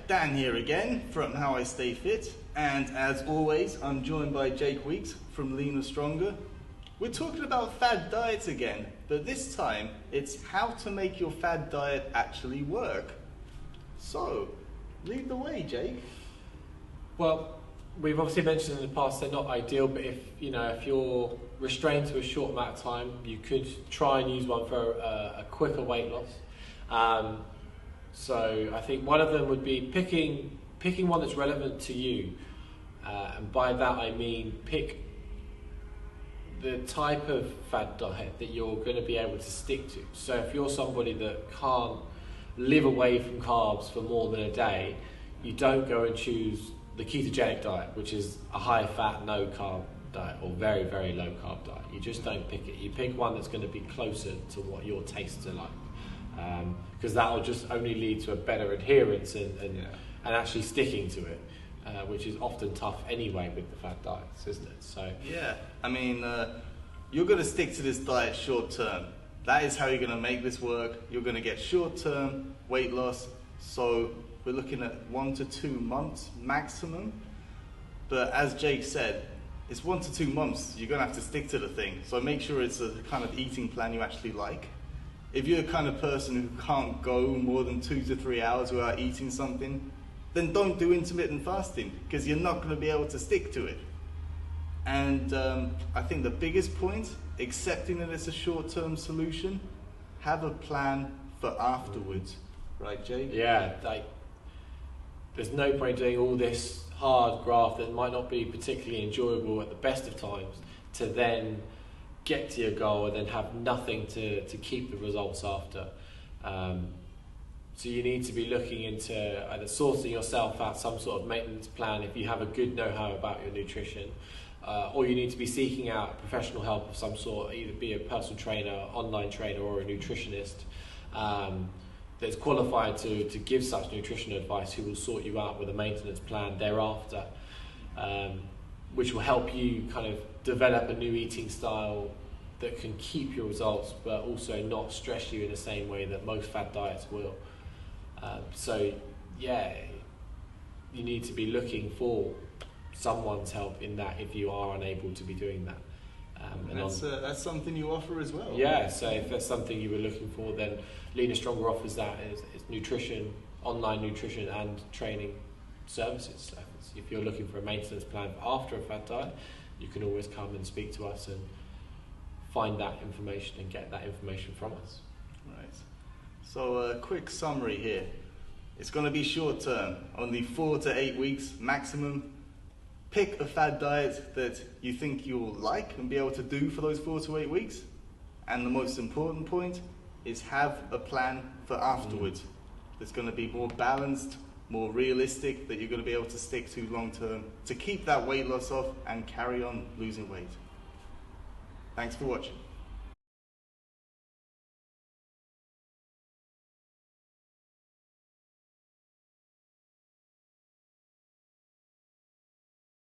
Dan here again from How I Stay Fit, and as always I'm joined by Jake Weeks from Leaner Stronger. We're talking about fad diets again, but this time it's how to make your fad diet actually work. So, lead the way, Jake. Well, we've obviously mentioned in the past they're not ideal, but if you're restrained to a short amount of time, you could try and use one for a quicker weight loss. So I think one of them would be picking one that's relevant to you, and by that I mean pick the type of fad diet that you're going to be able to stick to. So if you're somebody that can't live away from carbs for more than a day, you don't go and choose the ketogenic diet, which is a high fat, no carb diet, or very, very low carb diet. You just don't pick it. You pick one that's going to be closer to what your tastes are like, because that will just only lead to a better adherence and actually sticking to it, which is often tough anyway with the fad diets, isn't it? So yeah, I mean, you're going to stick to this diet short term. That is how you're going to make this work. You're going to get short term weight loss. So we're looking at 1 to 2 months maximum. But as Jake said, it's 1 to 2 months. You're going to have to stick to the thing. So make sure it's a kind of eating plan you actually like. If you're the kind of person who can't go more than 2 to 3 hours without eating something, then don't do intermittent fasting, because you're not going to be able to stick to it. And I think the biggest point, accepting that it's a short-term solution, have a plan for afterwards. Right, Jake? yeah, there's no point doing all this hard graft that might not be particularly enjoyable at the best of times to then get to your goal and then have nothing to keep the results after. So you need to be looking into either sourcing yourself out some sort of maintenance plan if you have a good know-how about your nutrition, or you need to be seeking out professional help of some sort, either be a personal trainer, online trainer, or a nutritionist that's qualified to give such nutrition advice, who will sort you out with a maintenance plan thereafter, which will help you kind of develop a new eating style that can keep your results but also not stress you in the same way that most fad diets will. So yeah, you need to be looking for someone's help in that if you are unable to be doing that. And that's something you offer as well. Yeah, so if that's something you were looking for, then Leaner Stronger offers that. It's nutrition, online nutrition and training services. So if you're looking for a maintenance plan after a fad diet, you can always come and speak to us and find that information and get that information from us. Right. So a quick summary here. It's going to be short term, only 4 to 8 weeks maximum. Pick a fad diet that you think you'll like and be able to do for those 4 to 8 weeks. And the most important point is have a plan for afterwards. That's going to be more balanced, more realistic, that you're going to be able to stick to long term to keep that weight loss off and carry on losing weight. Thanks for watching.